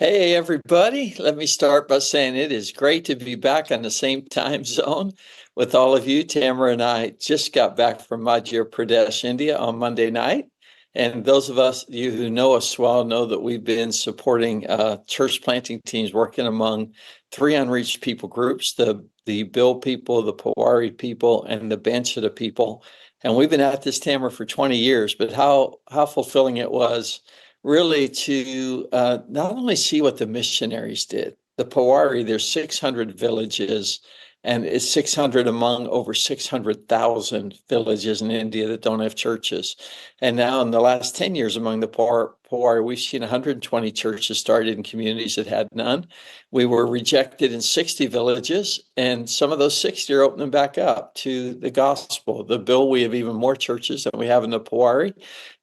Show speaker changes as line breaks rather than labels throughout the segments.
Hey, everybody. Let me start by saying it is great to be back on the same time zone with all of you. Tamara and I just got back from Madhya Pradesh, India on Monday night. And those of you who know us well know that we've been supporting church planting teams working among three unreached people groups, the Bill people, the Pawari people, and the Banchita people. And we've been at this, Tamara, for 20 years, but how fulfilling it was really to not only see what the missionaries did. The Pawari, there's 600 villages, and it's 600 among over 600,000 villages in India that don't have churches. And now in the last 10 years among the Pawari, we've seen 120 churches started in communities that had none. We were rejected in 60 villages, and some of those 60 are opening back up to the gospel. The Bill, we have even more churches than we have in the Pawari.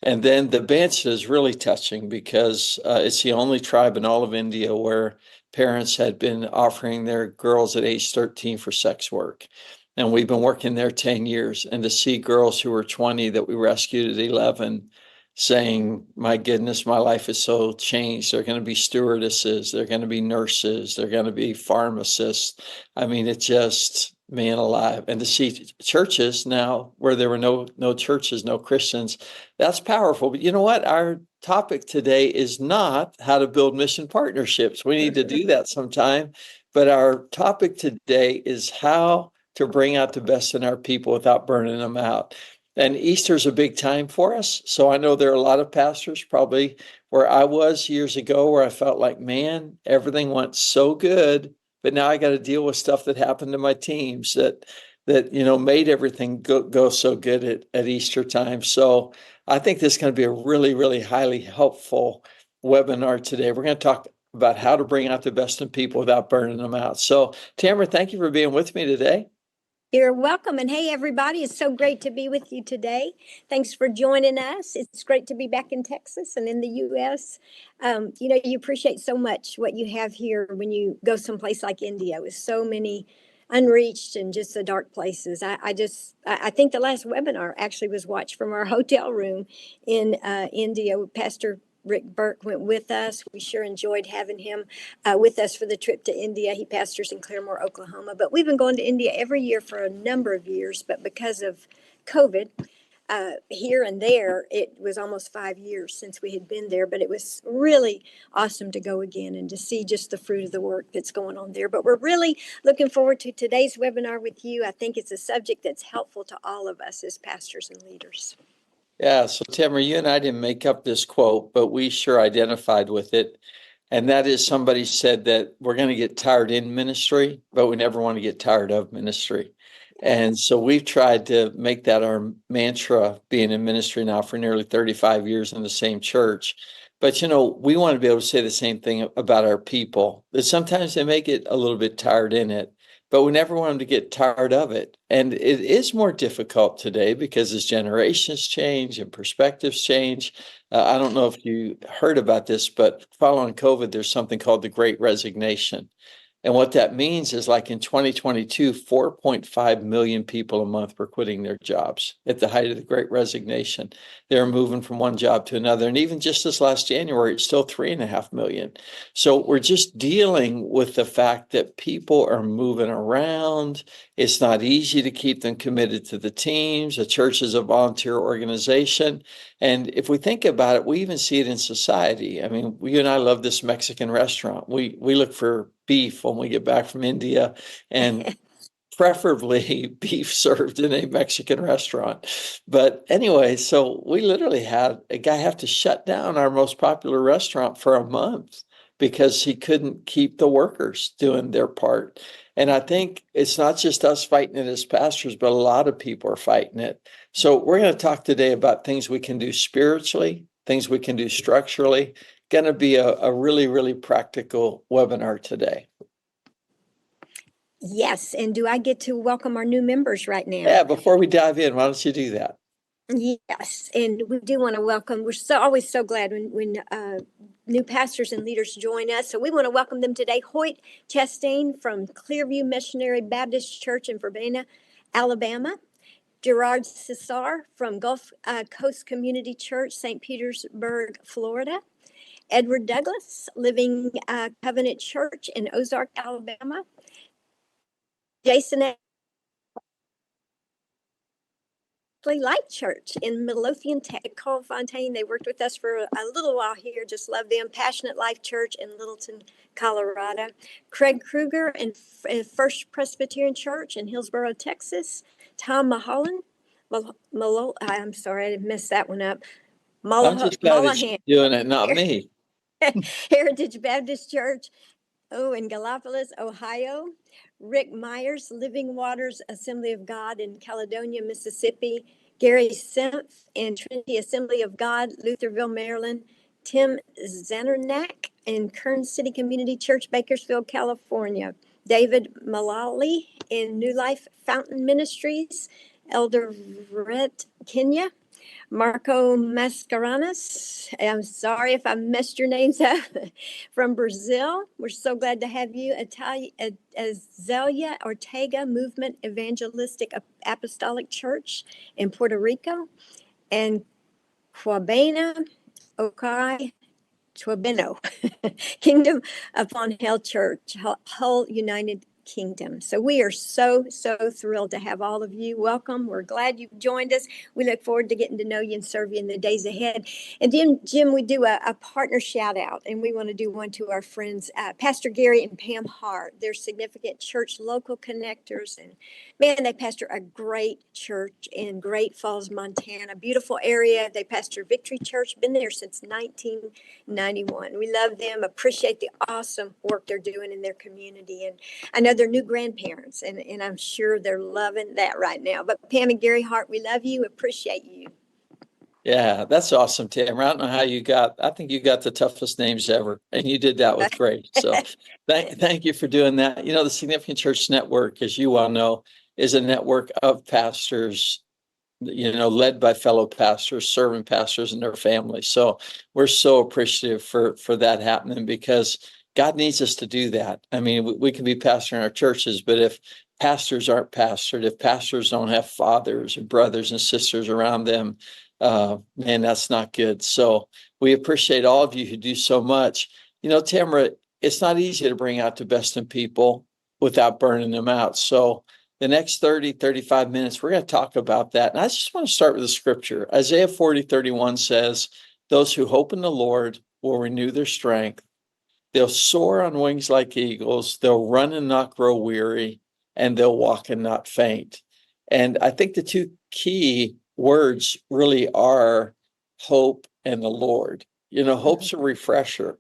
And then the Banchita is really touching because it's the only tribe in all of India where parents had been offering their girls at age 13 for sex work. And we've been working there 10 years. And to see girls who were 20 that we rescued at 11 saying, my goodness, my life is so changed. They're going to be stewardesses. They're going to be nurses. They're going to be pharmacists. I mean, it just, man alive. And to see churches now where there were no churches, no Christians, that's powerful. But you know what? Our topic today is not how to build mission partnerships. We need to do that sometime. But our topic today is how to bring out the best in our people without burning them out. And Easter's a big time for us. So I know there are a lot of pastors probably where I was years ago where I felt like, man, everything went so good, but now I got to deal with stuff that happened to my teams that made everything go so good at Easter time. So I think this is going to be a really, really highly helpful webinar today. We're going to talk about how to bring out the best in people without burning them out. So Tamara, thank you for being with me today.
You're welcome. And hey, everybody, it's so great to be with you today. Thanks for joining us. It's great to be back in Texas and in the U.S. You appreciate so much what you have here when you go someplace like India with so many unreached and just the dark places. I think the last webinar actually was watched from our hotel room in India. Pastor Rick Burke went with us. We sure enjoyed having him with us for the trip to India. He pastors in Claremore, Oklahoma. But we've been going to India every year for a number of years. But because of COVID, here and there, it was almost 5 years since we had been there. But it was really awesome to go again and to see just the fruit of the work that's going on there. But we're really looking forward to today's webinar with you. I think it's a subject that's helpful to all of us as pastors and leaders.
Yeah, so Tamara, you and I didn't make up this quote, but we sure identified with it. And that is somebody said that we're going to get tired in ministry, but we never want to get tired of ministry. And so we've tried to make that our mantra being in ministry now for nearly 35 years in the same church. But, we want to be able to say the same thing about our people, that sometimes they may get a little bit tired in it, but we never want them to get tired of it. And it is more difficult today because as generations change and perspectives change. I don't know if you heard about this, but following COVID, there's something called the Great Resignation. And what that means is like in 2022, 4.5 million people a month were quitting their jobs at the height of the Great Resignation. They're moving from one job to another. And even just this last January, it's still 3.5 million. So we're just dealing with the fact that people are moving around. It's not easy to keep them committed to the teams. The church is a volunteer organization. And if we think about it, we even see it in society. I mean, you and I love this Mexican restaurant. We look for beef when we get back from India, and preferably beef served in a Mexican restaurant. But anyway, so we literally had a guy have to shut down our most popular restaurant for a month because he couldn't keep the workers doing their part. And I think it's not just us fighting it as pastors, but a lot of people are fighting it. So we're going to talk today about things we can do spiritually, things we can do structurally. Going to be a really, really practical webinar today.
Yes, and do I get to welcome our new members right now?
Yeah, before we dive in, why don't you do that?
Yes, and we do want to welcome, we're always so glad when new pastors and leaders join us. So we want to welcome them today. Hoyt Chastain from Clearview Missionary Baptist Church in Verbena, Alabama. Gerard Cesar from Gulf Coast Community Church, St. Petersburg, Florida. Edward Douglas, Living Covenant Church in Ozark, Alabama. Jason Light Church in Midlothian, Cole Fontaine. They worked with us for a little while here. Just love them. Passionate Life Church in Littleton, Colorado. Craig Kruger and First Presbyterian Church in Hillsboro, Texas. Tom Mulholland. I'm sorry, I messed that one up.
I'm just glad it's
Mullahan.
doing it, not me.
Heritage Baptist Church, in Gallipolis, Ohio. Rick Myers, Living Waters Assembly of God in Caledonia, Mississippi. Gary Simpf in Trinity Assembly of God, Lutherville, Maryland. Tim Zannernack in Kern City Community Church, Bakersfield, California. David Malali in New Life Fountain Ministries, Elder Rhett, Kenya. Marco Mascarenas, I'm sorry if I messed your names up, from Brazil. We're so glad to have you. Azalea Ortega Movement Evangelistic Apostolic Church in Puerto Rico, and Quabena Okai Tuabeno, Kingdom Upon Hell Church, Hull, United Kingdom. So we are so thrilled to have all of you. Welcome. We're glad you've joined us. We look forward to getting to know you and serve you in the days ahead. And then, Jim, we do a partner shout out, and we want to do one to our friends, Pastor Gary and Pam Hart. They're significant church local connectors, and man, they pastor a great church in Great Falls, Montana. Beautiful area. They pastor Victory Church, been there since 1991. We love them, appreciate the awesome work they're doing in their community. And I know they're new grandparents, and I'm sure they're loving that right now. But Pam and Gary Hart, we love you, appreciate you.
Yeah, that's awesome, Tamara. I don't know how I think you got the toughest names ever, and you did that with grace. So thank you for doing that. You know, the Significant Church Network, as you all know, is a network of pastors, led by fellow pastors, serving pastors and their families. So we're so appreciative for that happening, because God needs us to do that. I mean, we can be pastoring our churches, but if pastors aren't pastored, if pastors don't have fathers or brothers and sisters around them, man, that's not good. So we appreciate all of you who do so much. Tamara, it's not easy to bring out the best in people without burning them out. So the next 35 minutes, we're going to talk about that. And I just want to start with the scripture. Isaiah 40:31 says, those who hope in the Lord will renew their strength. They'll soar on wings like eagles. They'll run and not grow weary, and they'll walk and not faint. And I think the two key words really are hope and the Lord. Hope's a refresher.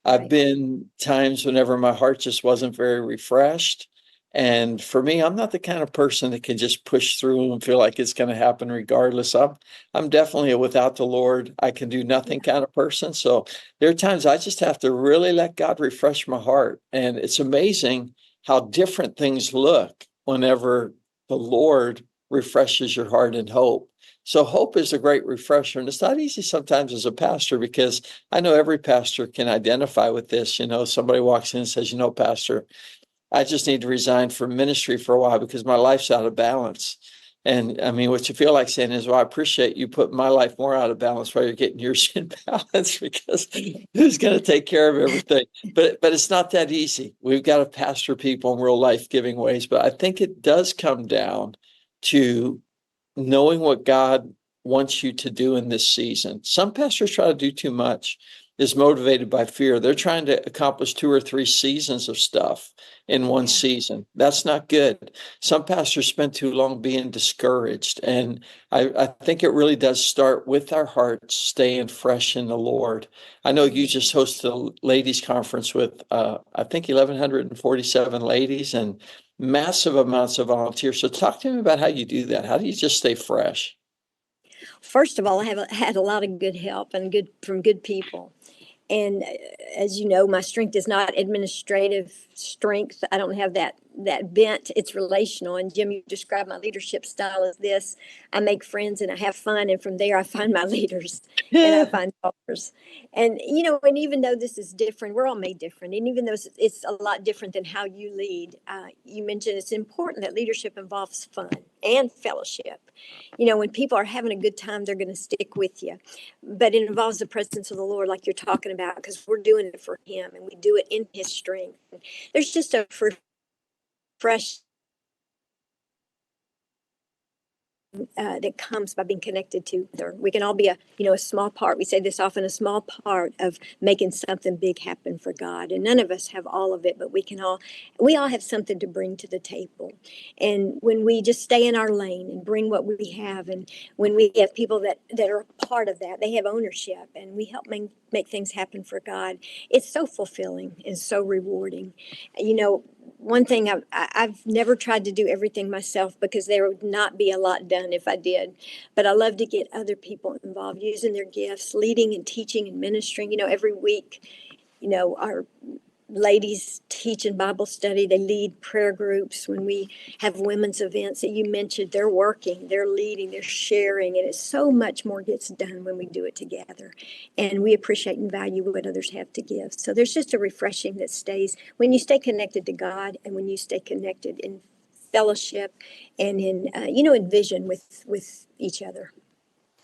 I've been times whenever my heart just wasn't very refreshed. And for me, I'm not the kind of person that can just push through and feel like it's going to happen regardless. I'm definitely a without the Lord, I can do nothing kind of person. So there are times I just have to really let God refresh my heart. And it's amazing how different things look whenever the Lord refreshes your heart in hope. So hope is a great refresher. And it's not easy sometimes as a pastor, because I know every pastor can identify with this. Somebody walks in and says, Pastor, I just need to resign from ministry for a while because my life's out of balance. And I mean, what you feel like saying is, well, I appreciate you putting my life more out of balance while you're getting yours in balance, because who's going to take care of everything? But it's not that easy. We've got to pastor people in real life-giving ways. But I think it does come down to knowing what God wants you to do in this season. Some pastors try to do too much, is motivated by fear. They're trying to accomplish 2 or 3 seasons of stuff in one season. That's not good. Some pastors spend too long being discouraged. And I think it really does start with our hearts staying fresh in the Lord. I know you just hosted a ladies conference with, I think 1,147 ladies and massive amounts of volunteers. So talk to me about how you do that. How do you just stay fresh?
First of all, I have had a lot of good help and from good people. And as you know, my strength is not administrative strength. I don't have that that bent. It's relational. And Jim, you described my leadership style as this: I make friends and I have fun, and from there I find my leaders and I find followers. And and even though this is different, we're all made different. And even though it's a lot different than how you lead, you mentioned it's important that leadership involves fun and fellowship. When people are having a good time, they're going to stick with you. But it involves the presence of the Lord, like you're talking about, because we're doing it for Him and we do it in His strength. There's just a fresh that comes by being connected to her. We can all be a small part. We say this often, a small part of making something big happen for God. And none of us have all of it, but we all have something to bring to the table. And when we just stay in our lane and bring what we have, and when we have people that are a part of that, they have ownership, and we help make things happen for God. It's so fulfilling and so rewarding. One thing I've never tried to do everything myself, because there would not be a lot done if I did. But I love to get other people involved, using their gifts, leading and teaching and ministering. Every week, our ladies teach in Bible study. They lead prayer groups. When we have women's events that you mentioned, they're working, they're leading, they're sharing. And it's so much more gets done when we do it together. And we appreciate and value what others have to give. So there's just a refreshing that stays when you stay connected to God, and when you stay connected in fellowship and in vision with each other.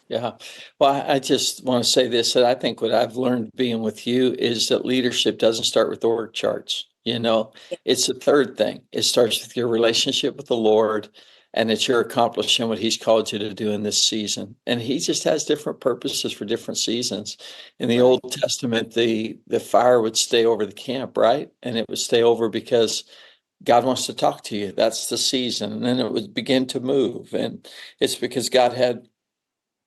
Yeah. Well, I just want to say this, that I think what I've learned being with you is that leadership doesn't start with org charts. It's the third thing. It starts with your relationship with the Lord, and that you're accomplishing what He's called you to do in this season. And He just has different purposes for different seasons. In the Old Testament, the fire would stay over the camp, right? And it would stay over because God wants to talk to you. That's the season. And then it would begin to move. And it's because God had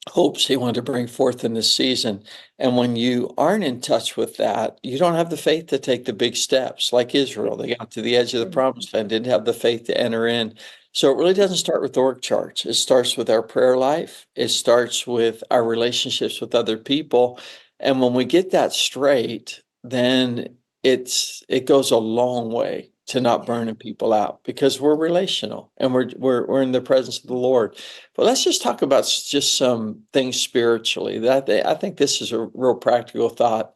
hopes He wanted to bring forth in this season. And when you aren't in touch with that, you don't have the faith to take the big steps. Like Israel, they got to the edge of the promised land, didn't have the faith to enter in. So it really doesn't start with org charts. It starts with our prayer life. It starts with our relationships with other people. And when we get that straight, then it goes a long way to not burning people out, because we're relational and we're in the presence of the Lord. But let's just talk about just some things spiritually. I think this is a real practical thought,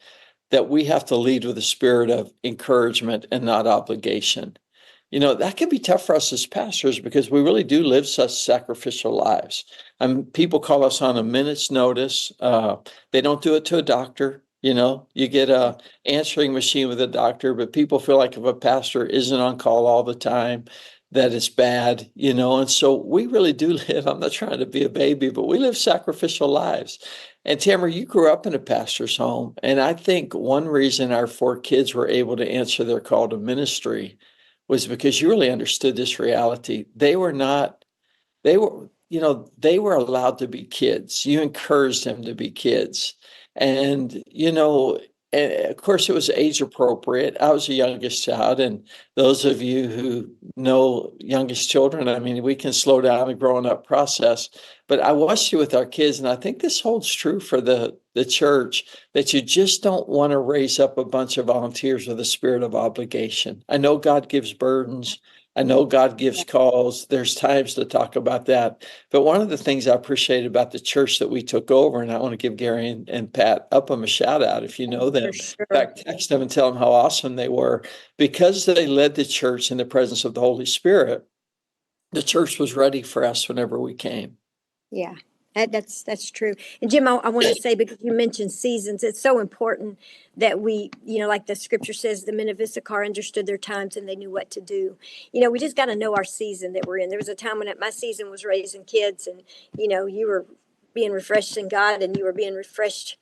that we have to lead with a spirit of encouragement and not obligation. That can be tough for us as pastors, because we really do live such sacrificial lives. People call us on a minute's notice. They don't do it to a doctor. You get a answering machine with a doctor, but people feel like if a pastor isn't on call all the time, that it's bad, and so we really do live, I'm not trying to be a baby, but we live sacrificial lives. And Tamara, you grew up in a pastor's home, and I think one reason our 4 kids were able to answer their call to ministry was because you really understood this reality. They were not, they were allowed to be kids. You encouraged them to be kids. And, and of course, it was age appropriate. I was the youngest child. And those of you who know youngest children, I mean, we can slow down the growing up process. But I watched you with our kids, and I think this holds true for the church, that you just don't want to raise up a bunch of volunteers with a spirit of obligation. I know God gives burdens. I know God gives calls. There's times to talk about that. But one of the things I appreciate about the church that we took over, and I want to give Gary and Pat Upham a shout out if you know them.
For sure.
In fact, text them and tell them how awesome they were. Because they led the church in the presence of the Holy Spirit, the church was ready for us whenever we came.
Yeah, that's true. And Jim, I want to say, because you mentioned seasons, it's so important that we, like the scripture says, the men of Issachar understood their times and they knew what to do. We just got to know our season that we're in. There was a time when my season was raising kids, and you were being refreshed in God, and you were being refreshed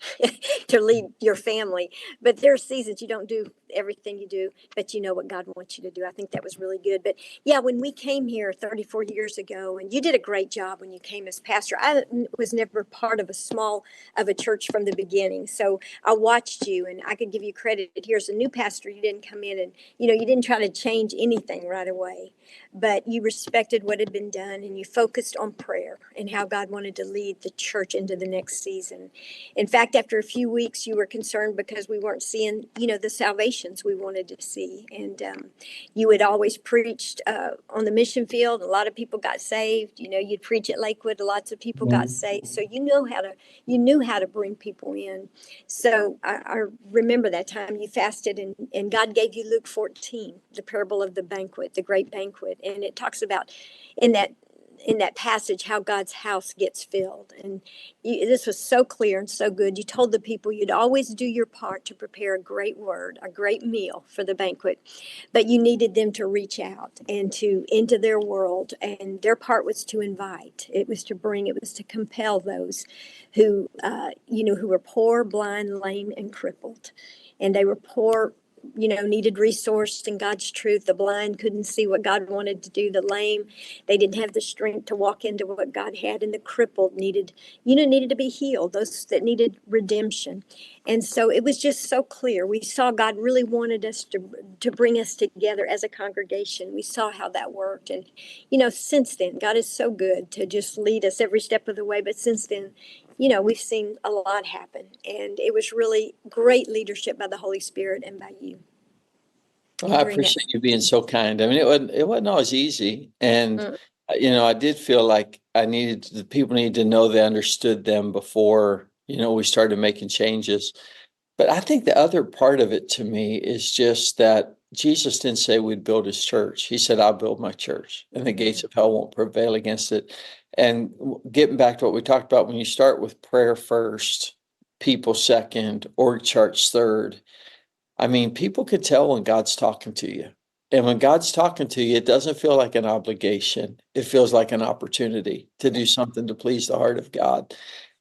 to lead your family. But there are seasons you don't do everything you do, but you know what God wants you to do. I think that was really good. But yeah, when we came here 34 years ago, and you did a great job when you came as pastor. I was never part of a church from the beginning. So I watched you, and I could give you credit. Here's a new pastor. You didn't come in and, you didn't try to change anything right away, but you respected what had been done, and you focused on prayer and how God wanted to lead the church into the next season. In fact, after a few weeks, you were concerned because we weren't seeing, the salvation nations we wanted to see. And you had always preached on the mission field. A lot of people got saved. You'd preach at Lakewood. Lots of people got saved. So you knew how to bring people in. So I remember that time you fasted, and God gave you Luke 14, the parable of the banquet, the great banquet. And it talks about in that passage how God's house gets filled. And this was so clear and so good. You told the people you'd always do your part to prepare a great word, a great meal for the banquet, but you needed them to reach out and to into their world. And their part was to invite. It was to bring. It was to compel those who who were poor, blind, lame, and crippled. And they were poor, needed resourced in God's truth. The blind couldn't see what God wanted to do. The lame, they didn't have the strength to walk into what God had. And the crippled needed to be healed, those that needed redemption. And so it was just so clear. We saw God really wanted us to bring us together as a congregation. We saw how that worked. And, since then, God is so good to just lead us every step of the way. But since then, we've seen a lot happen, and it was really great leadership by the Holy Spirit and by you.
Well, I appreciate you being so kind. I mean, it wasn't always easy, and I did feel like the people needed to know they understood them before we started making changes. But I think the other part of it to me is just that Jesus didn't say we'd build his church. He said, I'll build my church, and the gates of hell won't prevail against it. And getting back to what we talked about, when you start with prayer first, people second, org charts third, I mean, people could tell when God's talking to you. And when God's talking to you, it doesn't feel like an obligation. It feels like an opportunity to do something to please the heart of God.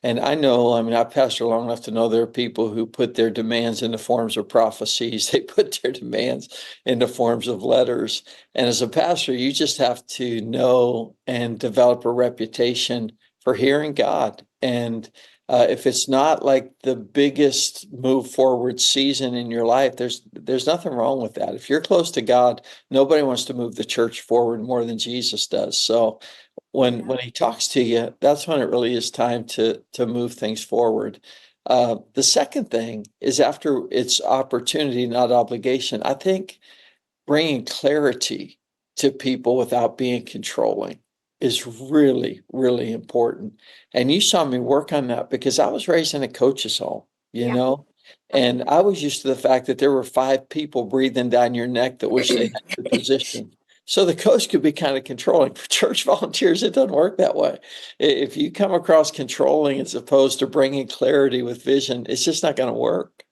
And I know, I've pastored long enough to know there are people who put their demands in the forms of prophecies. They put their demands in the forms of letters. And as a pastor, you just have to know and develop a reputation for hearing God. And if it's not like the biggest move forward season in your life, there's nothing wrong with that. If you're close to God, nobody wants to move the church forward more than Jesus does. So when he talks to you, that's when it really is time to move things forward. The second thing is, after it's opportunity, not obligation, I think bringing clarity to people without being controlling is really, really important. And you saw me work on that because I was raised in a coach's home, and I was used to the fact that there were 5 people breathing down your neck that wish they had the position. So the coach could be kind of controlling. For church volunteers, it doesn't work that way. If you come across controlling as opposed to bringing clarity with vision, it's just not going to work.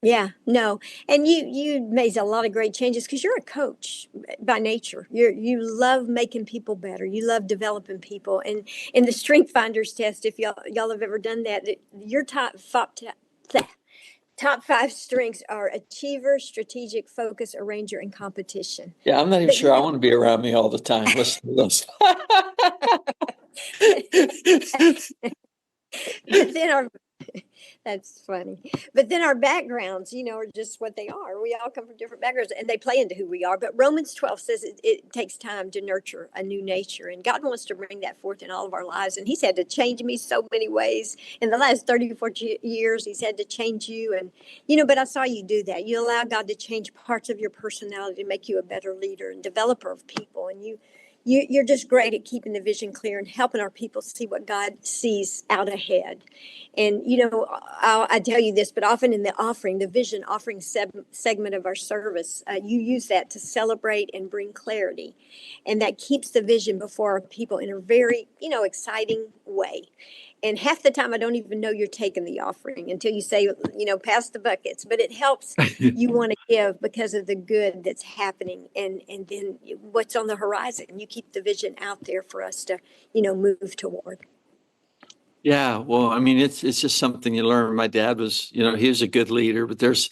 Yeah, no. And you made a lot of great changes because you're a coach by nature. You love making people better. You love developing people. And in the Strength Finders test, if y'all have ever done that, your top 5 strengths are achiever, strategic, focus, arranger, and competition.
Yeah, I'm not even sure I want to be around me all the time. Listen to those.
But then that's funny. But then our backgrounds, are just what they are. We all come from different backgrounds, and they play into who we are. But Romans 12 says it takes time to nurture a new nature, and God wants to bring that forth in all of our lives. And he's had to change me so many ways in the last 30 or 40 years. He's had to change you. And, but I saw you do that. You allow God to change parts of your personality to make you a better leader and developer of people. And you're just great at keeping the vision clear and helping our people see what God sees out ahead. And, I tell you this, but often in the vision offering segment of our service, you use that to celebrate and bring clarity. And that keeps the vision before our people in a very, exciting way. And half the time I don't even know you're taking the offering until you say, pass the buckets. But it helps you want to give because of the good that's happening and then what's on the horizon. You keep the vision out there for us to, move toward.
Yeah, well, it's just something you learn. My dad was, he was a good leader, but there's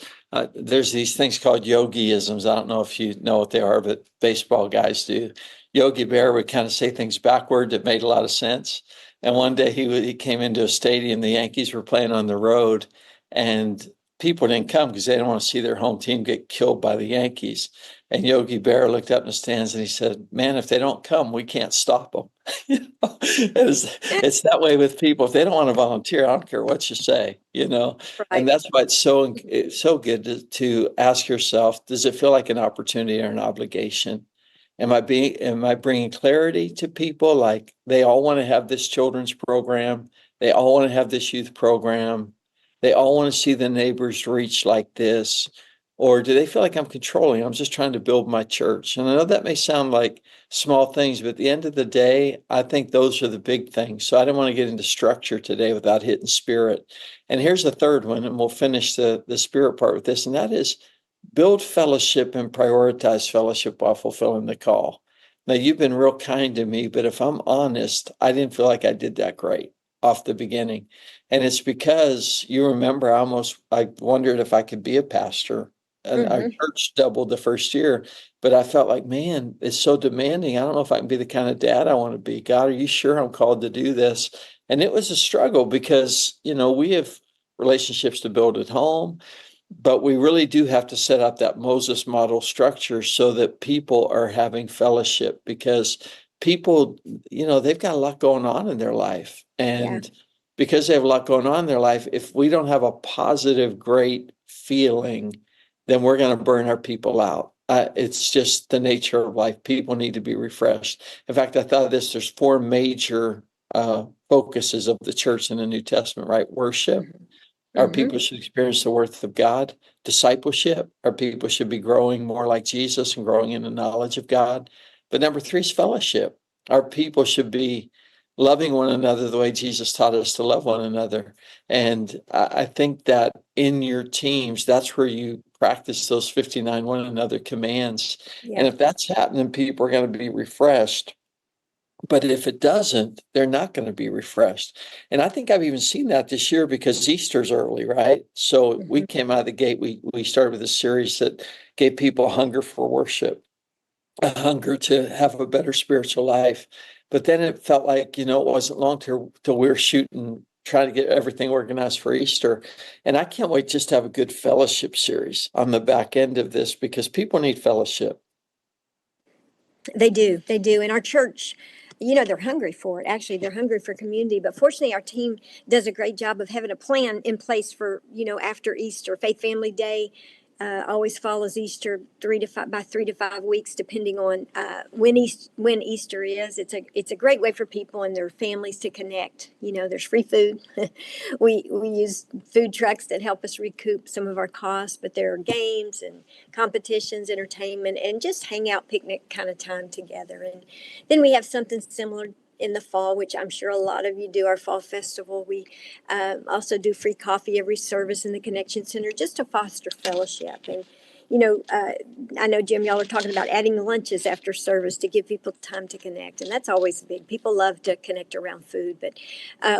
these things called yogiisms. I don't know if you know what they are, but baseball guys do. Yogi Bear would kind of say things backward that made a lot of sense. And one day he came into a stadium, the Yankees were playing on the road, and people didn't come because they didn't want to see their home team get killed by the Yankees. And Yogi Berra looked up in the stands and he said, "Man, if they don't come, we can't stop them." It's that way with people. If they don't want to volunteer, I don't care what you say, you know. And
Right.
that's why it's so good to ask yourself, does it feel like an opportunity or an obligation? Am I bringing clarity to people? Like they all want to have this children's program. They all want to have this youth program. They all want to see the neighbors reach like this. Or do they feel like I'm controlling? I'm just trying to build my church. And I know that may sound like small things, but at the end of the day, I think those are the big things. So I didn't want to get into structure today without hitting spirit. And here's the third one, and we'll finish the spirit part with this, and that is build fellowship and prioritize fellowship while fulfilling the call. Now, you've been real kind to me, but if I'm honest, I didn't feel like I did that great off the beginning. And it's because you remember, I wondered if I could be a pastor. And our
Hmm.
church doubled the first year, but I felt like, man, it's so demanding. I don't know if I can be the kind of dad I want to be. God, are you sure I'm called to do this? And it was a struggle because, we have relationships to build at home. But we really do have to set up that Moses model structure so that people are having fellowship because people, they've got a lot going on in their life.
Yeah.
And because they have a lot going on in their life, if we don't have a positive, great feeling, then we're going to burn our people out. It's just the nature of life. People need to be refreshed. In fact, I thought of this, there's four major focuses of the church in the New Testament, right? Worship.
Hmm.
Our
Hmm.
people should experience the worth of God. Discipleship. Our people should be growing more like Jesus and growing in the knowledge of God. But number three is fellowship. Our people should be loving one another the way Jesus taught us to love one another. And I think that in your teams, that's where you practice those 59 one another commands. And
Yeah.
if that's happening, people are going to be refreshed. But if it doesn't, they're not going to be refreshed. And I think I've even seen that this year because Easter's early, right? So we
Hmm.
came out of the gate, we started with a series that gave people a hunger for worship, a hunger to have a better spiritual life. But then it felt like, it wasn't long till we were shooting, trying to get everything organized for Easter. And I can't wait just to have a good fellowship series on the back end of this because people need fellowship.
They do. They do. And our church, they're hungry for it. Actually, they're hungry for community. But fortunately, our team does a great job of having a plan in place for, after Easter. Faith Family Day always follows Easter 3 to 5 weeks, depending on when Easter is. It's a great way for people and their families to connect. There's free food. We use food trucks that help us recoup some of our costs, but there are games and competitions, entertainment, and just hang out, picnic kind of time together. And then we have something similar in the fall, which I'm sure a lot of you do, our fall festival. We also do free coffee every service in the Connection Center just to foster fellowship. And, I know, Jim, y'all are talking about adding lunches after service to give people time to connect. And that's always big. People love to connect around food. But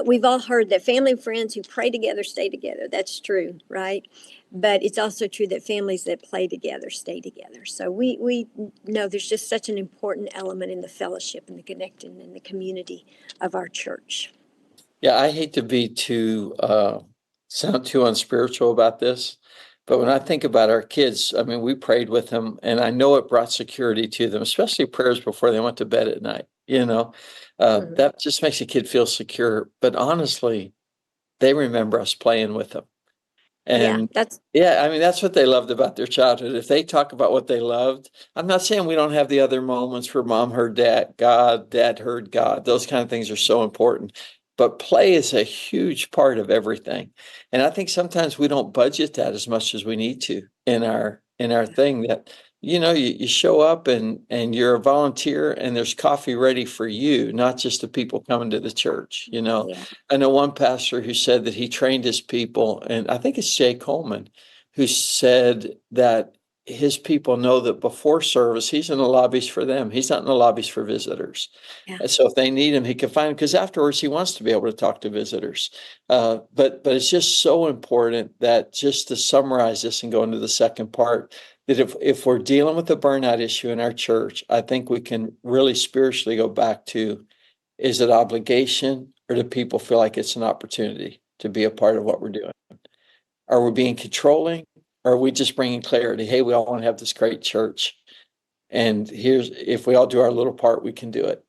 we've all heard that family and friends who pray together stay together. That's true, right? But it's also true that families that play together stay together. So we know there's just such an important element in the fellowship and the connecting and the community of our church.
Yeah, I hate to be too sound too unspiritual about this, but when I think about our kids, I mean, we prayed with them, and I know it brought security to them, especially prayers before they went to bed at night.
Mhm.
That just makes a kid feel secure. But honestly, they remember us playing with them.
Yeah,
And
that's
yeah, I mean, that's what they loved about their childhood. If they talk about what they loved, I'm not saying we don't have the other moments where mom heard dad, God, dad heard God. Those kind of things are so important. But play is a huge part of everything. And I think sometimes we don't budget that as much as we need to in our thing that you show up and you're a volunteer and there's coffee ready for you, not just the people coming to the church.
yeah.
I know one pastor who said that he trained his people, and I think it's Jay Coleman, who said that his people know that before service, he's in the lobbies for them. He's not in the lobbies for visitors.
Yeah.
And so if they need him, he can find him because afterwards he wants to be able to talk to visitors. But it's just so important that just to summarize this and go into the second part, that if we're dealing with the burnout issue in our church, I think we can really spiritually go back to, is it obligation or do people feel like it's an opportunity to be a part of what we're doing? Are we being controlling? Or are we just bringing clarity? Hey, we all want to have this great church. And here's, if we all do our little part, we can do it.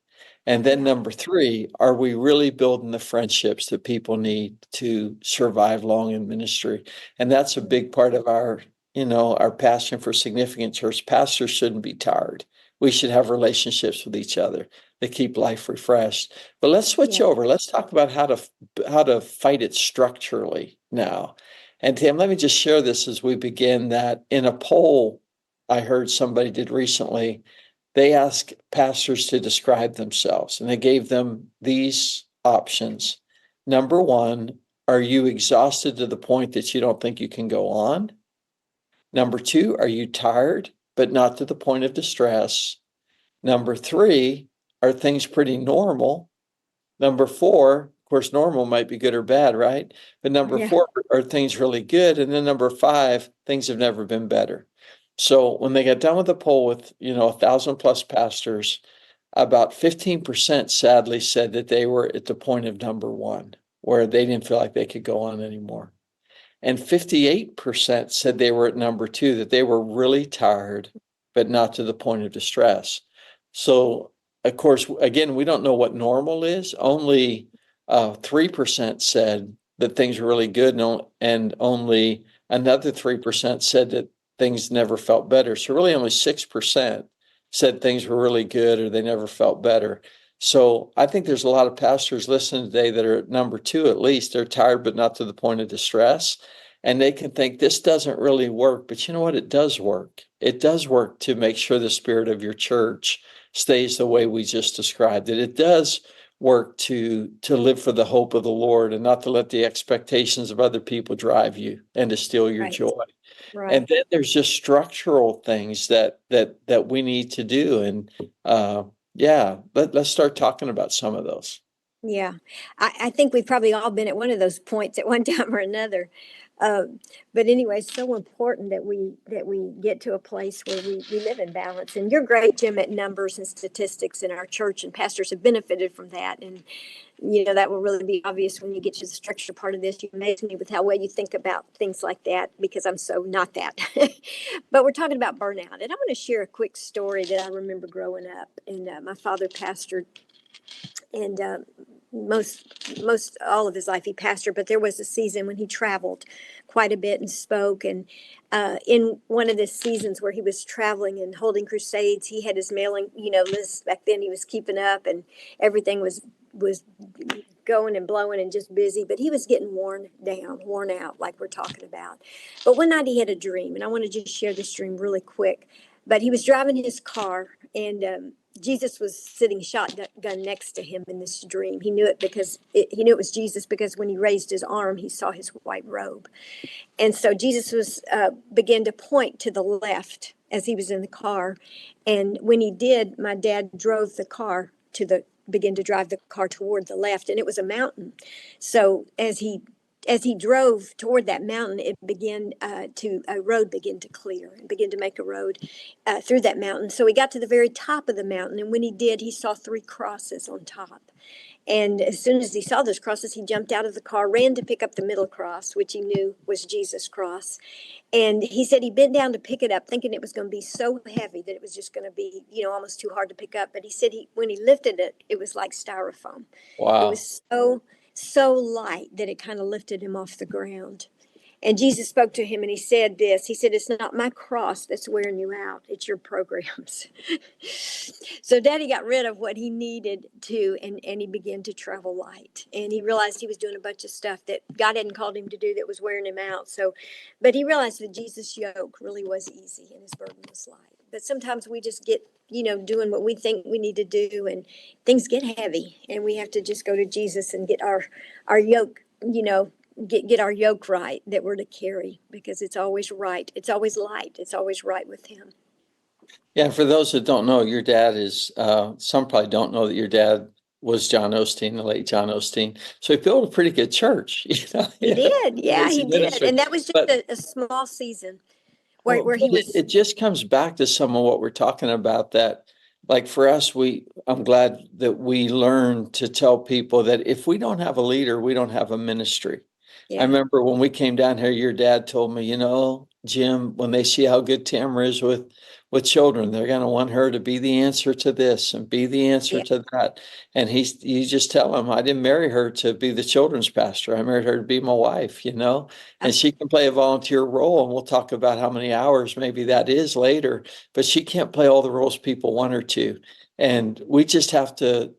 And then
Yeah.
number three, are we really building the friendships that people need to survive long in ministry? And that's a big part of our, our passion for significant church. Pastors shouldn't be tired. We should have relationships with each other that keep life refreshed. But let's switch
Yeah.
over. Let's talk about how to fight it structurally now. And Tim, let me just share this as we begin, that in a poll I heard somebody did recently, they asked pastors to describe themselves, and they gave them these options. Number one, are you exhausted to the point that you don't think you can go on? Number two, are you tired, but not to the point of distress? Number three, are things pretty normal? Number four, of course, normal might be good or bad, right? But number
Yeah.
four, are things really good? And then number five, things have never been better. So when they got done with the poll with, 1,000+ pastors, about 15% sadly said that they were at the point of number one, where they didn't feel like they could go on anymore. And 58% said they were at number two, that they were really tired, but not to the point of distress. So, of course, again, we don't know what normal is. Only 3% said that things were really good, and only another 3% said that things never felt better. So, really, only 6% said things were really good or they never felt better. So I think there's a lot of pastors listening today that are at number two, at least. They're tired, but not to the point of distress. And they can think this doesn't really work, but you know what? It does work. It does work to make sure the spirit of your church stays the way we just described it. It does work to live for the hope of the Lord and not to let the expectations of other people drive you and to steal your
Right.
joy.
Right.
And then there's just structural things that we need to do. And let's start talking about some of those.
Yeah, I think we've probably all been at one of those points at one time or another. But anyway, it's so important that we get to a place where we live in balance. And you're great, Jim, at numbers and statistics in our church, and pastors have benefited from that. And that will really be obvious when you get to the structure part of this. You amaze me with how well you think about things like that, because I'm so not that. But we're talking about burnout, and I want to share a quick story that I remember growing up. And my father pastored, and most all of his life he pastored, but there was a season when he traveled quite a bit and spoke. And in one of the seasons where he was traveling and holding crusades, he had his mailing list. Back then he was keeping up, and everything was going and blowing and just busy, but he was getting worn out, like we're talking about. But one night he had a dream, and I want to just share this dream really quick. But he was driving his car, and Jesus was sitting shotgun next to him in this dream. He knew it because he knew it was Jesus, because when he raised his arm, he saw his white robe. And so Jesus was began to point to the left as he was in the car. And when he did, my dad drove the car began to drive the car toward the left, and it was a mountain. So as he drove toward that mountain, it began a road began to clear and begin to make a road through that mountain. So he got to the very top of the mountain, and when he did, he saw three crosses on top. And as soon as he saw those crosses, he jumped out of the car, ran to pick up the middle cross, which he knew was Jesus' cross. And he said he bent down to pick it up, thinking it was going to be so heavy that it was just going to be, almost too hard to pick up. But he said when he lifted it, it was like styrofoam. It
Wow.
was so light that it kind of lifted him off the ground. And Jesus spoke to him, and he said this. He said, "It's not my cross that's wearing you out. It's your programs." So Daddy got rid of what he needed to, and he began to travel light. And he realized he was doing a bunch of stuff that God hadn't called him to do that was wearing him out. But he realized that Jesus' yoke really was easy and his burden was light. But sometimes we just get, doing what we think we need to do, and things get heavy, and we have to just go to Jesus and get our yoke, get our yoke right that we're to carry, because it's always right. It's always light. It's always right with him.
Yeah, for those that don't know, your dad is, some probably don't know that your dad was John Osteen, the late John Osteen. So he built a pretty good church.
He did. Yeah, he
Amazing
did.
ministry.
And that was just
But,
a small season
well,
where he
but it,
was.
it just comes back to some of what we're talking about, that like for us, I'm glad that we learn to tell people that if we don't have a leader, we don't have a ministry. I
Yeah.
remember when we came down here, your dad told me, Jim, when they see how good Tamara is with children, they're going to want her to be the answer to this and be the answer
Yeah.
to that. And you just tell him, I didn't marry her to be the children's pastor. I married her to be my wife, and she can play a volunteer role. And we'll talk about how many hours maybe that is later, but she can't play all the roles people want her to. And we just have to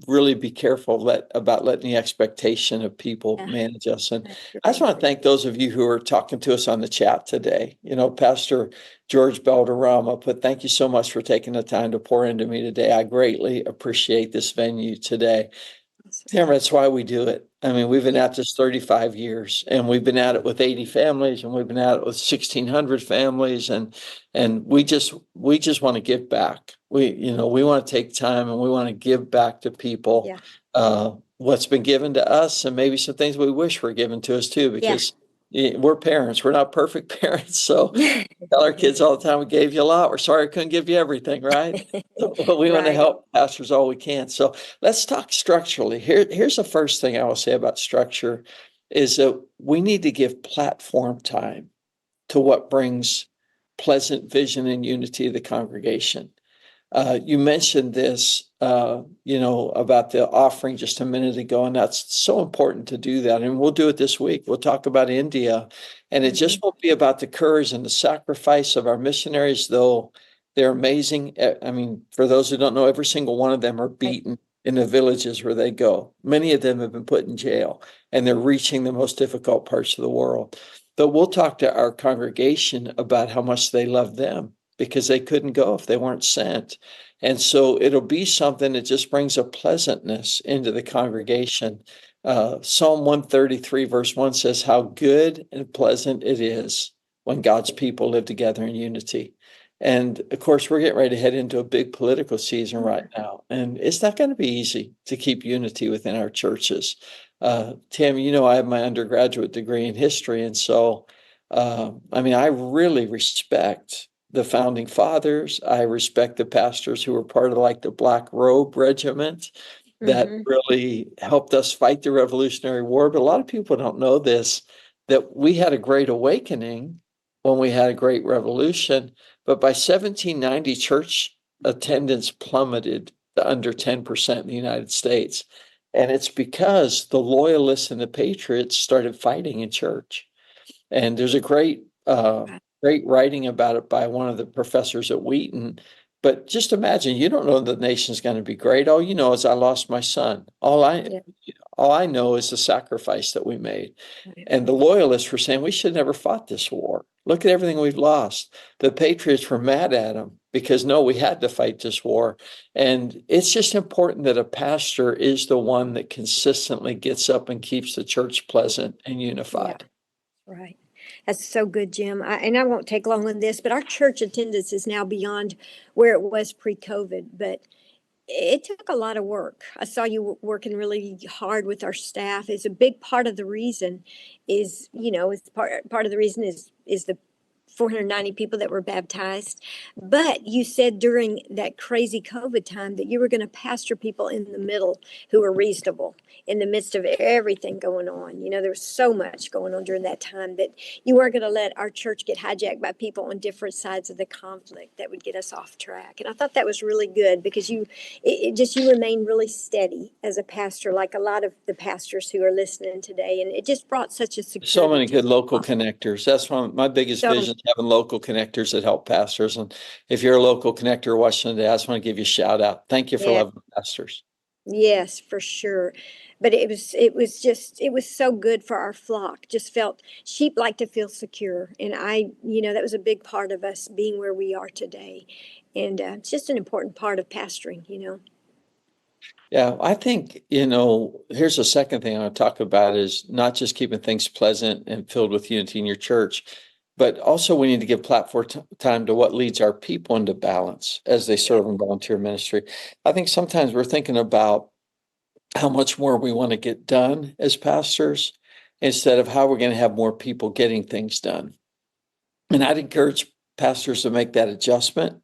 really be careful about letting the expectation of people
Yeah.
manage us. And
That's
I just
right.
want to thank those of you who are talking to us on the chat today. Pastor George Belderrama put, thank you so much for taking the time to pour into me today. I greatly appreciate this venue today. Tamara, that's why we do it. I mean, we've been
Yeah.
at this 35 years, and we've been at it with 80 families, and we've been at it with 1,600 families, and we just want to give back. We want to take time and we want to give back to people
Yeah.
what's been given to us, and maybe some things we wish were given to us too,
Yeah.
because we're parents. We're not perfect parents, so tell our kids all the time, we gave you a lot. We're sorry I couldn't give you everything, right? But we want to
Right.
help pastors all we can. So let's talk structurally. Here's the first thing I will say about structure is that we need to give platform time to what brings pleasant vision and unity to the congregation. You mentioned this, about the offering just a minute ago, and that's so important to do that. And we'll do it this week. We'll talk about India, and it just won't be about the courage and the sacrifice of our missionaries, though they're amazing. I mean, for those who don't know, every single one of them are
Right.
beaten in the villages where they go. Many of them have been put in jail, and they're reaching the most difficult parts of the world. But we'll talk to our congregation about how much they love them because they couldn't go if they weren't sent. And so it'll be something that just brings a pleasantness into the congregation. Psalm 133, verse 1 says, how good and pleasant it is when God's people live together in unity. And of course, we're getting ready to head into a big political season right now. And it's not going to be easy to keep unity within our churches. Tim, I have my undergraduate degree in history. And so, I really respect the founding fathers. I respect the pastors who were part of like the Black Robe Regiment that
Mm-hmm.
really helped us fight the Revolutionary War. But a lot of people don't know this, that we had a great awakening when we had a great revolution. But by 1790, church attendance plummeted to under 10% in the United States. And it's because the loyalists and the patriots started fighting in church. And there's a great writing about it by one of the professors at Wheaton. But just imagine, you don't know the nation's going to be great. All you know is I lost my son.
Yeah.
All I know is the sacrifice that we made.
Right.
And the loyalists were saying we should never fought this war. Look at everything we've lost. The patriots were mad at them because no, we had to fight this war. And it's just important that a pastor is the one that consistently gets up and keeps the church pleasant and
Yeah.
unified.
Right. That's so good, Jim. And I won't take long on this, but our church attendance is now beyond where it was pre-COVID. But it took a lot of work. I saw you working really hard with our staff. It's a big part of the reason is part of the reason is the 490 people that were baptized. But you said during that crazy COVID time that you were going to pastor people in the middle who were reasonable in the midst of everything going on. There was so much going on during that time that you weren't going to let our church get hijacked by people on different sides of the conflict that would get us off track. And I thought that was really good because you remain really steady as a pastor, like a lot of the pastors who are listening today. And it just brought such a
So
security
many
to
good local
the flock.
connectors. That's one of my biggest
So
visions, having local connectors that help pastors. And if you're a local connector watching today, I just want to give you a shout out. Thank you for
yeah.
loving pastors.
Yes, for sure. But it was so good for our flock. Just felt sheep like to feel secure. And that was a big part of us being where we are today. And it's just an important part of pastoring.
Yeah, I think, here's the second thing I want to talk about is not just keeping things pleasant and filled with unity in your church, but also we need to give platform time to what leads our people into balance as they serve in volunteer ministry. I think sometimes we're thinking about how much more we want to get done as pastors instead of how we're going to have more people getting things done. And I'd encourage pastors to make that adjustment.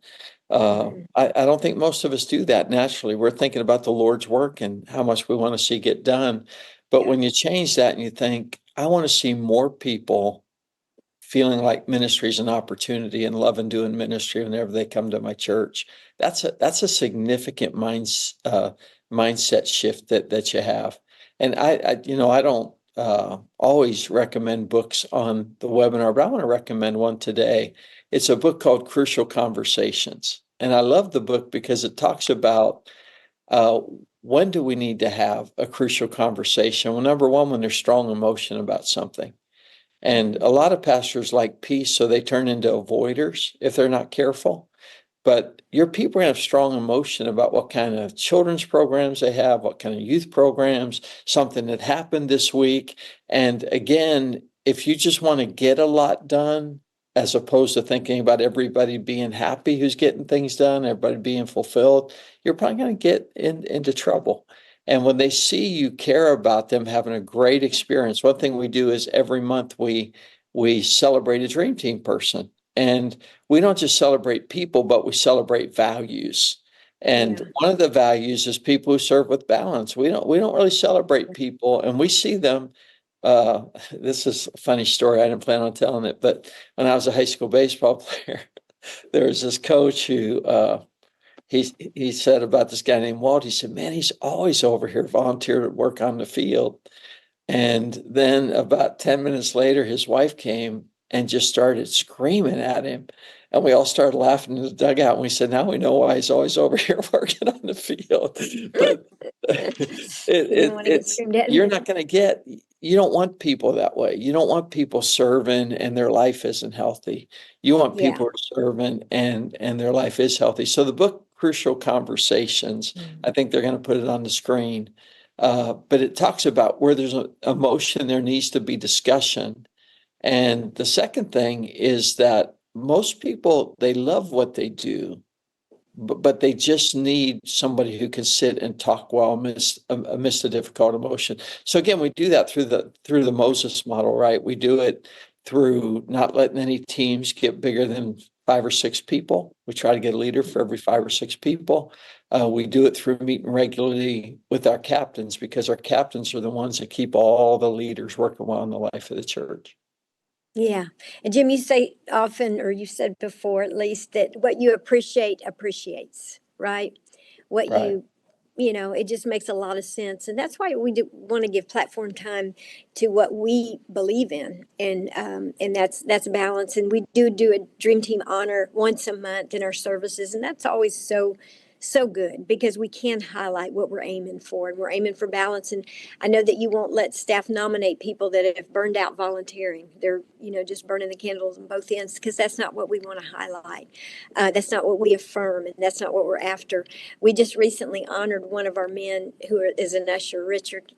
Mhm.
I don't think most of us do that naturally. We're thinking about the Lord's work and how much we want to see get done. But
Yeah.
when you change that and you think, I want to see more people feeling like ministry is an opportunity and loving doing ministry whenever they come to my church, that's a significant mindset shift that you have. And I don't always recommend books on the webinar, but I want to recommend one today. It's a book called Crucial Conversations. And I love the book because it talks about uh, when do we need to have a crucial conversation? Well, number one, when there's strong emotion about something. And a lot of pastors like peace, so they turn into avoiders if they're not careful. But your people have strong emotion about what kind of children's programs they have, what kind of youth programs, something that happened this week. And again, if you just want to get a lot done, as opposed to thinking about everybody being happy who's getting things done, everybody being fulfilled, you're probably going to get into trouble. And when they see you care about them having a great experience, one thing we do is every month we celebrate a dream team person. And we don't just celebrate people, but we celebrate values. And
Yeah.
one of the values is people who serve with balance. We don't really celebrate people, and we see them. This is a funny story. I didn't plan on telling it, but when I was a high school baseball player, there was this coach who he said about this guy named Walt. He said, "Man, he's always over here volunteering to work on the field." And then about 10 minutes later, his wife came and just started screaming at him. And we all started laughing in the dugout. And we said, now we know why he's always over here working on the field. But
He didn't want to get
it's,
screamed at.
you're not going to get, you don't want people that way. You don't want people serving and their life isn't healthy. You want
Yeah.
people serving and their life is healthy. So the book, Crucial Conversations, I think they're going to put it on the screen. But it talks about where there's an emotion, there needs to be discussion. And the second thing is that most people, they love what they do, but they just need somebody who can sit and talk well amidst a difficult emotion. So again, we do that through the Moses model, right? We do it through not letting any teams get bigger than 5 or 6 people. We try to get a leader for every 5 or 6 people. We do it through meeting regularly with our captains because our captains are the ones that keep all the leaders working well in the life of the church.
Yeah. And Jim, you say often, or you said before at least, that what you appreciate appreciates, right? What
Right.
it just makes a lot of sense. And that's why we do want to give platform time to what we believe in. And that's balance. And we do a Dream Team honor once a month in our services. And that's always so good because we can highlight what we're aiming for, and we're aiming for balance. And I know that you won't let staff nominate people that have burned out volunteering. They're just burning the candles on both ends, because that's not what we want to highlight. That's not what we affirm, and that's not what we're after. We just recently honored one of our men who is an usher, Richard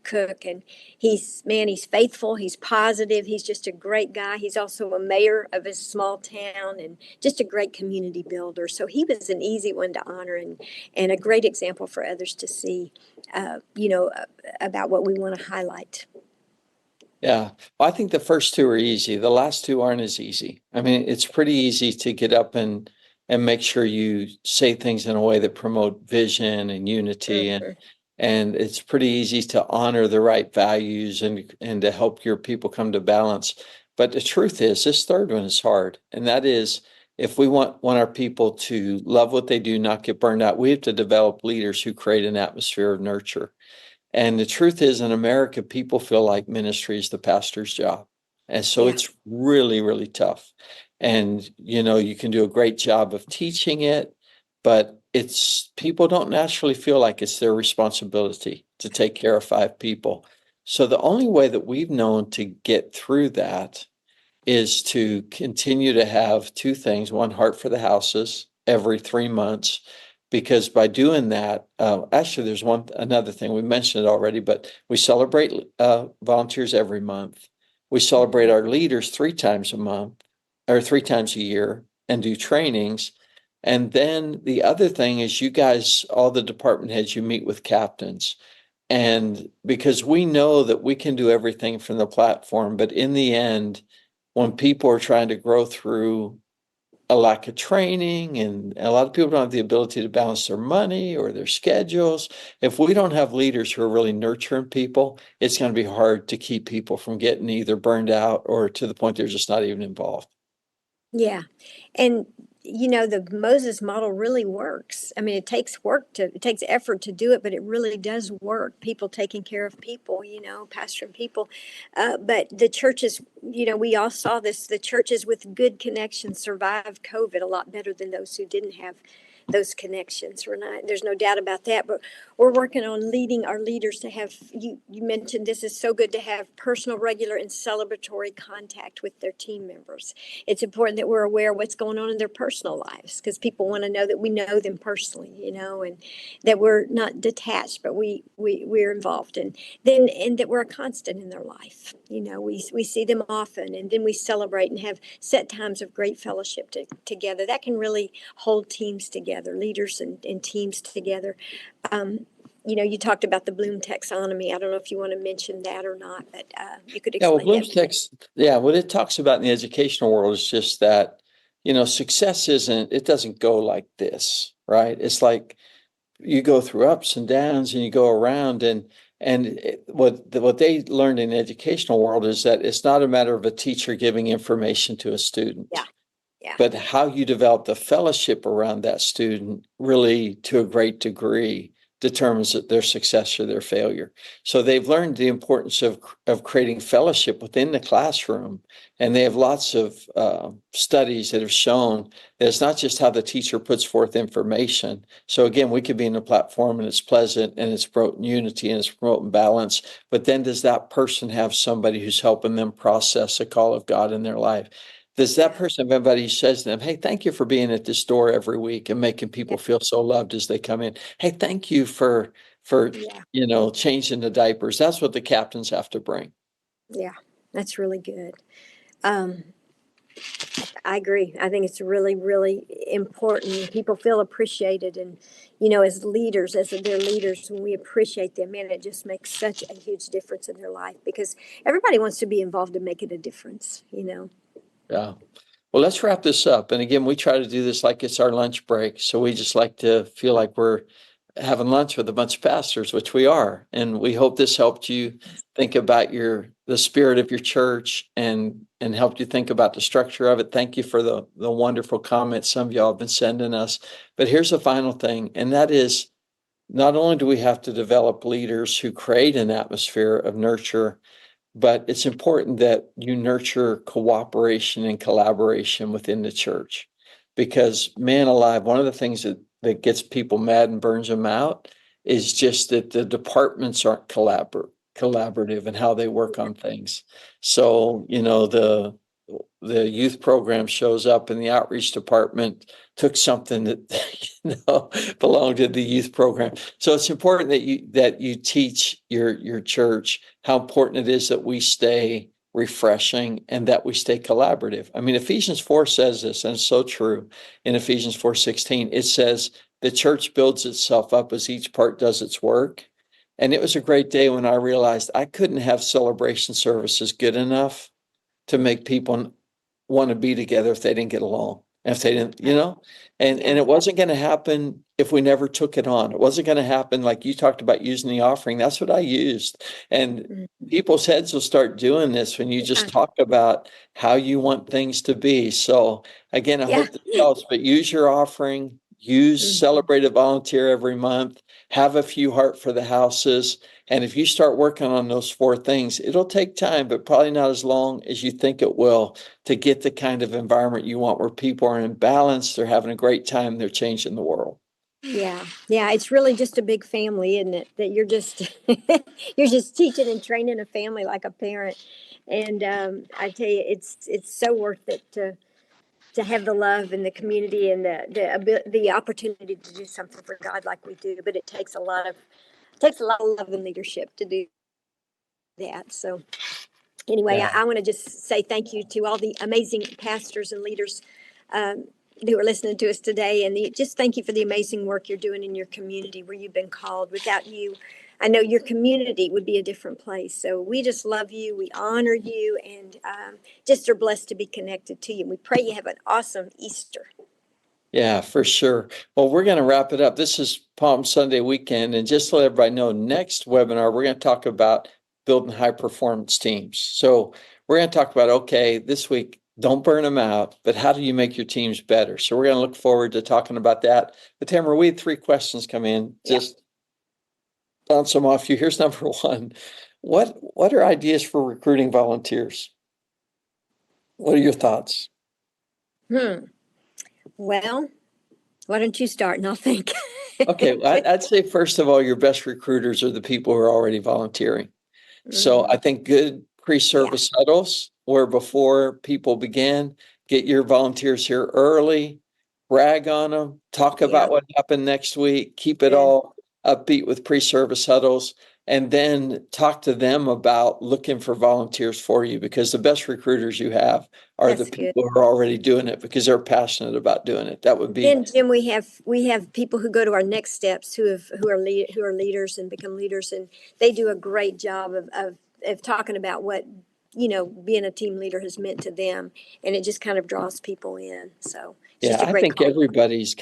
Cook, and he's faithful, he's positive, he's just a great guy. He's also a mayor of a small town and just a great community builder. So he was an easy one to honor, and a great example for others to see, about what we want to highlight.
Yeah. Well, I think the first two are easy. The last two aren't as easy. I mean, it's pretty easy to get up and make sure you say things in a way that promote vision and unity, and it's pretty easy to honor the right values and to help your people come to balance. But the truth is, this third one is hard, and that is, if we want our people to love what they do, not get burned out, we have to develop leaders who create an atmosphere of nurture. And the truth is, in America, people feel like ministry is the pastor's job. And so
Yeah.
it's really, really tough. And, you can do a great job of teaching it, but people don't naturally feel like it's their responsibility to take care of 5 people. So the only way that we've known to get through that is to continue to have 2 things: one, heart for the houses every 3 months, because by doing that, actually there's another thing, we mentioned it already, but we celebrate volunteers every month. We celebrate our leaders 3 times a month or 3 times a year and do trainings. And then the other thing is, you guys, all the department heads, you meet with captains. And because we know that we can do everything from the platform, but in the end, when people are trying to grow through a lack of training, and a lot of people don't have the ability to balance their money or their schedules. If we don't have leaders who are really nurturing people, it's going to be hard to keep people from getting either burned out or to the point they're just not even involved.
Yeah. And the Moses model really works. I mean, it takes effort to do it, but it really does work. People taking care of people, pastoring people. But the churches, we all saw this, the churches with good connections survived COVID a lot better than those who didn't have those connections. There's no doubt about that, but we're working on leading our leaders to have, you mentioned this is so good to have personal, regular, and celebratory contact with their team members. It's important that we're aware of what's going on in their personal lives, because people want to know that we know them personally, and that we're not detached, but we're involved, and that we're a constant in their life. We see them often, and then we celebrate and have set times of great fellowship together. That can really hold teams together, leaders and teams together. You talked about the Bloom taxonomy. I don't know if you want to mention that or not, but you could
Yeah, well,
explain
Bloom's
that.
text, what it talks about in the educational world is just that, success it doesn't go like this, right? It's like you go through ups and downs and you go around, what they learned in the educational world is that it's not a matter of a teacher giving information to a student,
Yeah, yeah,
but how you develop the fellowship around that student really to a great degree determines their success or their failure. So they've learned the importance of creating fellowship within the classroom. And they have lots of studies that have shown that it's not just how the teacher puts forth information. So again, we could be in a platform and it's pleasant and it's promoting unity and it's promoting balance. But then does that person have somebody who's helping them process the call of God in their life? Does that person have anybody who says to them, hey, thank you for being at this door every week and making people
yeah,
feel so loved as they come in? Hey, thank you for
yeah,
changing the diapers. That's what the captains have to bring.
yeah. That's really good. Um, I agree. I think it's really, really important. People feel appreciated, and as leaders, as their leaders, when we appreciate them, man, it just makes such a huge difference in their life, because everybody wants to be involved in making a difference.
Yeah. Well, let's wrap this up. And again, we try to do this like it's our lunch break. So we just like to feel like we're having lunch with a bunch of pastors, which we are. And we hope this helped you think about the spirit of your church and helped you think about the structure of it. Thank you for the wonderful comments some of y'all have been sending us. But here's the final thing, and that is not only do we have to develop leaders who create an atmosphere of nurture, but it's important that you nurture cooperation and collaboration within the church. Because, man alive, one of the things that gets people mad and burns them out is just that the departments aren't collaborative in how they work on things. So, the youth program shows up and the outreach department took something that belonged to the youth program. So it's important that you teach your church how important it is that we stay refreshing and that we stay collaborative. I mean, Ephesians 4 says this, and it's so true. In Ephesians 4:16, it says the church builds itself up as each part does its work. And it was a great day when I realized I couldn't have celebration services good enough to make people want to be together if they didn't get along. If they didn't, and
Yeah.
it wasn't going to happen if we never took it on. It wasn't going to happen like you talked about using the offering. That's what I used. And
Mhm.
people's heads will start doing this when you just talk about how you want things to be. So again, I
Yeah.
hope this helps, but use your offering, use
Mhm.
celebrate a volunteer every month, have a few heart for the houses. And if you start working on those four things, it'll take time, but probably not as long as you think it will to get the kind of environment you want where people are in balance, they're having a great time, they're changing the world.
Yeah, yeah, it's really just a big family, isn't it? That you're just you're just teaching and training a family like a parent, and I tell you, it's so worth it to have the love and the community and the opportunity to do something for God like we do. But it takes a lot of love and leadership to do that. So anyway,
Yeah.
I want to just say thank you to all the amazing pastors and leaders um, who are listening to us today. And just thank you for the amazing work you're doing in your community where you've been called. Without you, I know your community would be a different place. So we just love you. We honor you. And just are blessed to be connected to you. We pray you have an awesome Easter.
Yeah, for sure. Well, we're going to wrap it up. This is Palm Sunday weekend. And just to let everybody know, next webinar, we're going to talk about building high performance teams. So we're going to talk about, okay, this week, don't burn them out, but how do you make your teams better? So we're going to look forward to talking about that. But Tamara, we had 3 questions come in. Just bounce them off you. Here's number 1. What are ideas for recruiting volunteers? What are your thoughts?
Well, why don't you start and I'll think.
Okay, well, I'd say first of all, your best recruiters are the people who are already volunteering. So I think good pre-service huddles where before people begin, get your volunteers here early, brag on them, talk about what happened next week, keep it all upbeat with pre-service huddles, and then talk to them about looking for volunteers for you, because the best recruiters you have are the people who are already doing it because they're passionate about doing it. That would be.
Then, Jim, we have people who go to our next steps who are leaders and become leaders, and they do a great job of talking about what being a team leader has meant to them, and it just kind of draws people in. So it's just a great
I think everybody's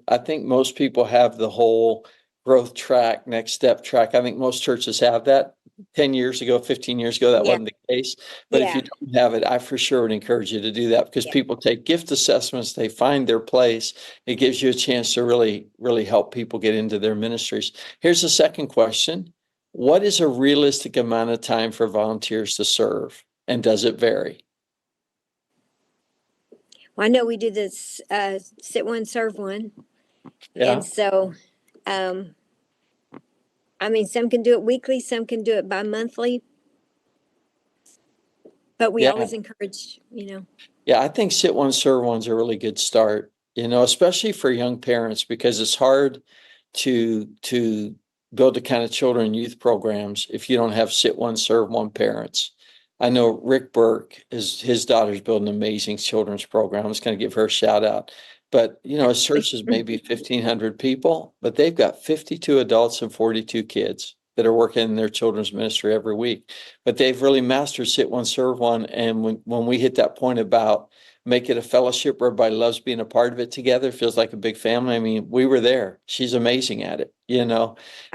I think most people have the whole growth track, next step track. I think most churches have that. 10 years ago, 15 years ago, that wasn't the case. But if you don't have it, I for sure would encourage you to do that, because people take gift assessments, they find their place. It gives you a chance to really, really help people get into their ministries. Here's the second question. What is a realistic amount of time for volunteers to serve, and does it vary?
Well, I know we do this sit one, serve one.
Yeah.
And so, I mean, some can do it weekly, some can do it bi-monthly. But we always encourage,
Yeah, I think sit one, serve one's a really good start, especially for young parents, because it's hard to build the kind of children and youth programs if you don't have sit one, serve one parents. I know Rick Burke, his daughter's building an amazing children's program. I'm just going to give her a shout out. But, his church is maybe 1,500 people, but they've got 52 adults and 42 kids that are working in their children's ministry every week. But they've really mastered sit one, serve one. And when we hit that point about make it a fellowship where everybody loves being a part of it together, feels like a big family. I mean, we were there. She's amazing at it,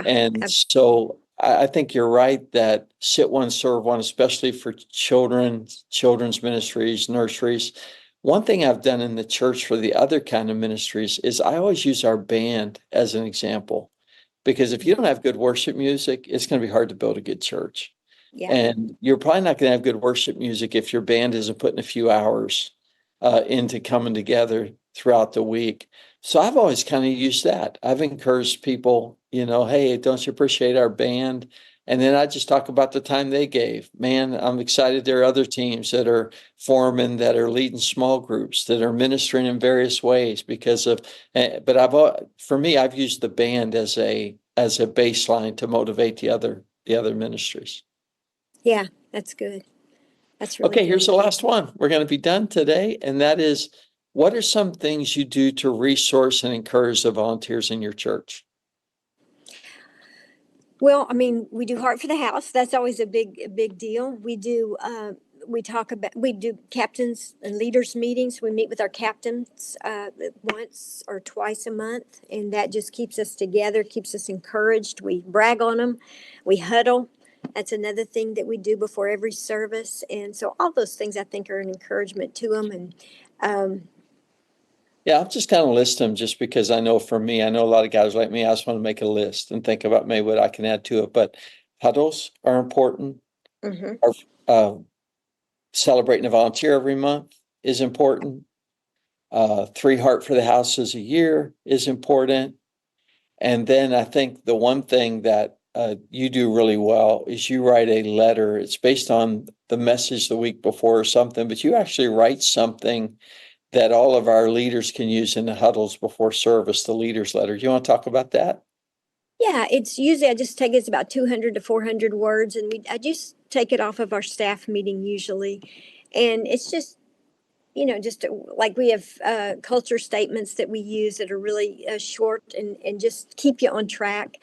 And so I think you're right that sit one, serve one, especially for children's ministries, nurseries. One thing I've done in the church for the other kind of ministries is I always use our band as an example. Because if you don't have good worship music, it's going to be hard to build a good church. And you're probably not going to have good worship music if your band isn't putting a few hours into coming together throughout the week. So I've always kind of used that. I've encouraged people, hey, don't you appreciate our band? And then I just talk about the time they gave. Man, I'm excited there are other teams that are forming, that are leading small groups, that are ministering in various ways because of, but for me, I've used the band as a baseline to motivate the other ministries.
Yeah, that's good. That's really
Okay, here's
good.
the last one. We're going to be done today. And that is, what are some things you do to resource and encourage the volunteers in your church?
Well, I mean, we do Heart for the House. That's always a big deal. We do we do captains and leaders meetings. We meet with our captains once or twice a month, and that just keeps us together, keeps us encouraged. We brag on them. We huddle. That's another thing that we do before every service. And so all those things I think are an encouragement to them. And
Yeah, I'll just kind of list them just because I know for me, I know a lot of guys like me, I just want to make a list and think about maybe what I can add to it. But huddles are important. Celebrating a volunteer every month is important. 3 Heart for the Houses a year is important. And then I think the one thing that you do really well is you write a letter. It's based on the message the week before or something, but you actually write something that all of our leaders can use in the huddles before service, the leaders letter. You want to talk about that?
yeah, it's usually it's about 200 to 400 words, and I just take it off of our staff meeting usually, and it's just just like we have culture statements that we use that are really short and just keep you on track.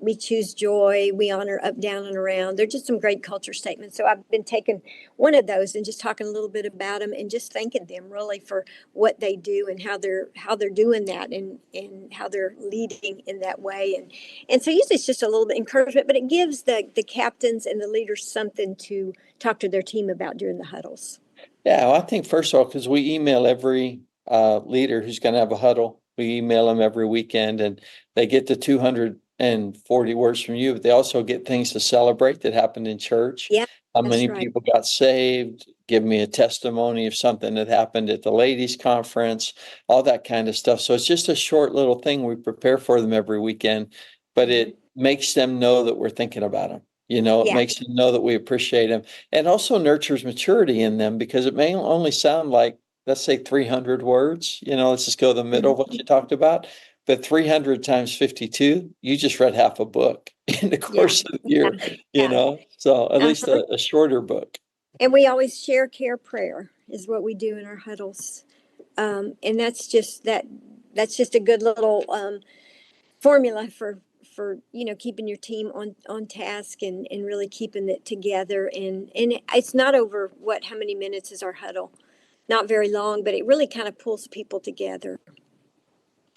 We choose joy, we honor up, down, and around. They're just some great culture statements. So I've been taking one of those and just talking a little bit about them and just thanking them really for what they do and how they're doing that and how they're leading in that way. And so usually it's just a little bit encouragement, but it gives the captains and the leaders something to talk to their team about during the huddles.
Yeah, well, I think first of all, because we email every leader who's going to have a huddle, we email them every weekend, and they get the 240 words from you, but they also get things to celebrate that happened in church.
Yeah,
How
that's
many
right.
people got saved? Give me a testimony of something that happened at the ladies' conference, all that kind of stuff. So it's just a short little thing we prepare for them every weekend, but it makes them know that we're thinking about them. It
Yeah,
makes them know that we appreciate them, and also nurtures maturity in them because it may only sound like, let's say 300 words, let's just go the middle of what you talked about. But 300 times 52, you just read half a book in the
yeah,
course of the year,
yeah.
so at least
Uh-huh.
a shorter book.
And we always share care prayer is what we do in our huddles. And that's just a good little formula for keeping your team on task and really keeping it together. And it's not over how many minutes is our huddle? Not very long, but it really kind of pulls people together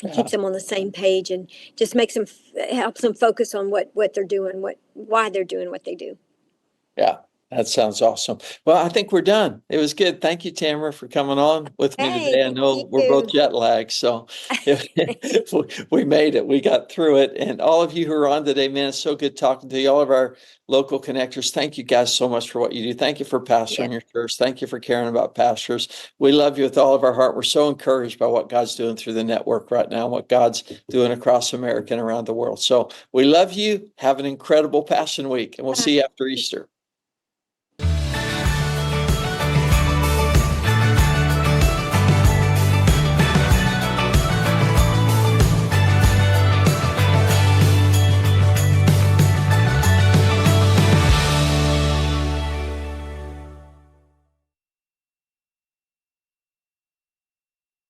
and
Yeah.
keeps them on the same page and just helps them focus on what they're doing, why they're doing what they do.
Yeah, that sounds awesome. Well, I think we're done. It was good. Thank you, Tamara, for coming on with me
Hey,
today. I
thank
know we're both
you.
jet lagged, so we made it. We got through it. And all of you who are on today, man, it's so good talking to you. All of our local connectors, thank you guys so much for what you do. Thank you for
Yeah.
pastoring your church. Thank you for caring about pastors. We love you with all of our heart. We're so encouraged by what God's doing through the network right now, what God's doing across America and around the world. So we love you. Have an incredible Passion Week, and we'll see you after Easter.